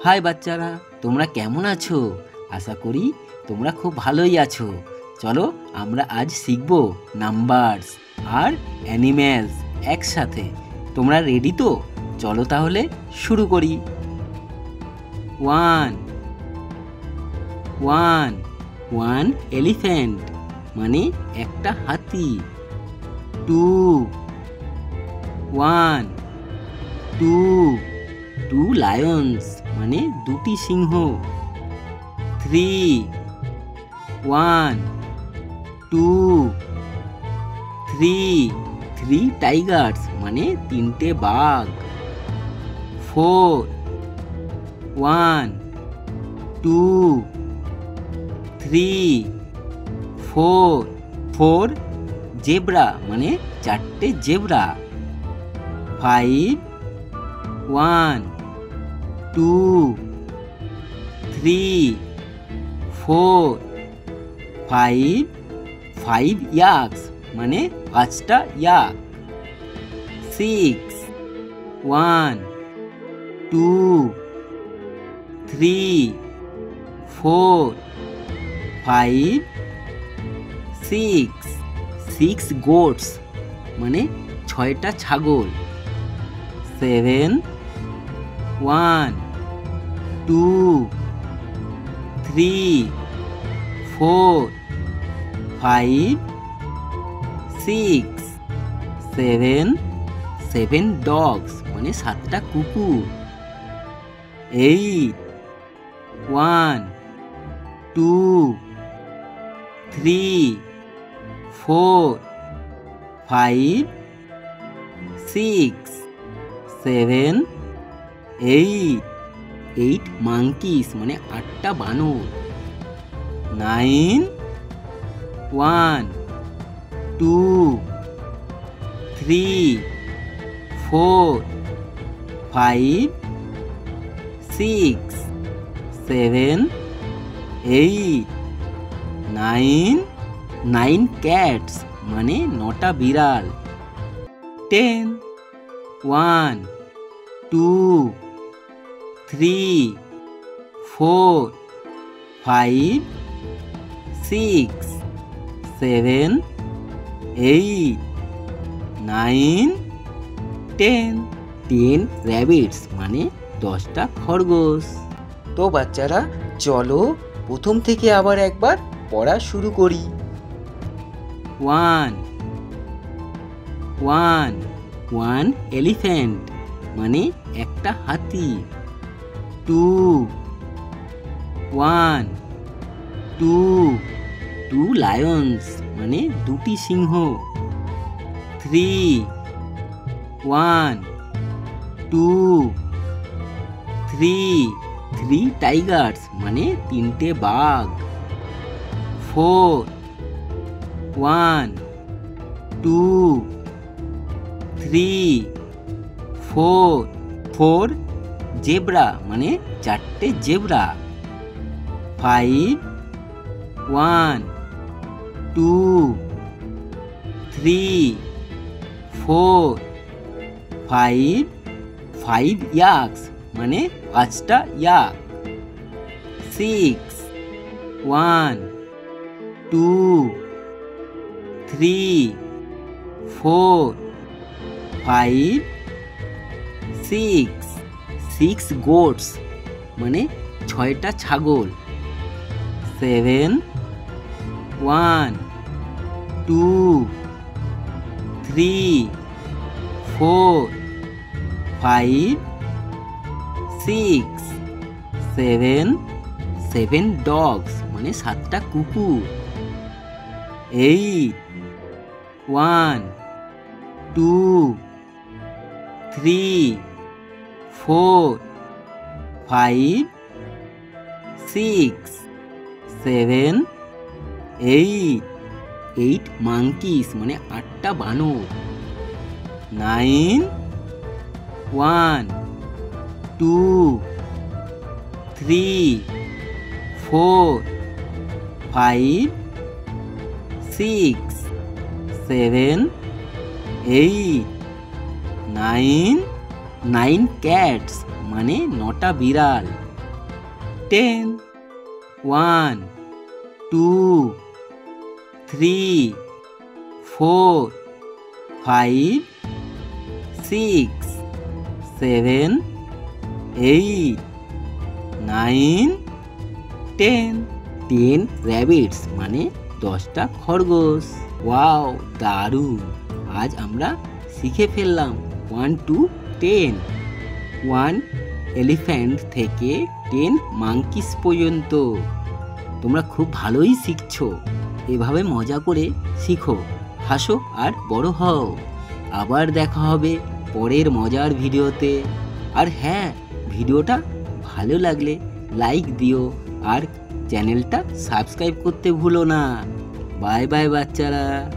High বাচ্চারা, তোমরা কেমন আছো? আশা করি তোমরা খুব ভালোই আছো। চলো আমরা আজ শিখব নাম্বারস আর অ্যানিম্যালস একসাথে। তোমরা রেডি তো? চলো তাহলে শুরু করি। ওয়ান ওয়ান ওয়ান এলিফ্যান্ট মানে একটা হাতি। Two one two two lions মানে দুটি সিংহ। Three one two three three tigers মানে তিনটে বাঘ। Four one two three four four zebra মানে চারটে zebra. Five one two three four five five yaks মানে পাঁচটা yak. Six one two three four five six six goats মানে ছয়টা ছাগল। Seven one two three four five six seven seven dogs মানে সাতটা কুকুর। Eight one two three four five six seven eight eight monkeys মানে আটটা বানর। Nine one two three four five six seven eight nine nine cats মানে নটা বিড়াল। Ten one two three four five six seven eight nine ten ten rabbits মানে 10টা খরগোশ। তো বাচ্চারা চলো প্রথম থেকে আবার একবার পড়া শুরু করি। ওয়ান ওয়ান ওয়ান এলিফ্যান্ট মানে একটা হাতি। Two one two two lions মানে দুটি সিংহ। Three one two three three tigers মানে তিনটে বাঘ। Four one two three four four zebra মানে চারটে zebra. Five one two three four five five yaks মানে পাঁচটা yak. Six one two three four five six six goats মানে ছয়টা ছাগল। Seven one two three four five six seven seven dogs মানে সাতটা কুকুর। Eight one two three four five six seven eight eight monkeys মানে আটটা বানর। Nine one two three four five six seven eight nine nine cats মানে নটা বিড়াল। 10. 1, 2, 3, 4, 5, 6, 7, 8, 9, 10. 10 rabbits মানে 10টা খরগোশ। ওয়াও, দারুণ! আজ আমরা শিখে ফেললাম 1 to 10। 1 এলিফ্যান্ট থেকে 10 মাঙ্কিস পর্যন্ত। তোমরা খুব ভালোই শিখছো। এভাবে মজা করে শিখো, হাসো আর বড় হও। আবার দেখা হবে পরের মজার ভিডিওতে। আর হ্যাঁ, ভিডিওটা ভালো লাগলে লাইক দিও আর চ্যানেলটা সাবস্ক্রাইব করতে ভুলো না। বাই বাই বাচ্চারা।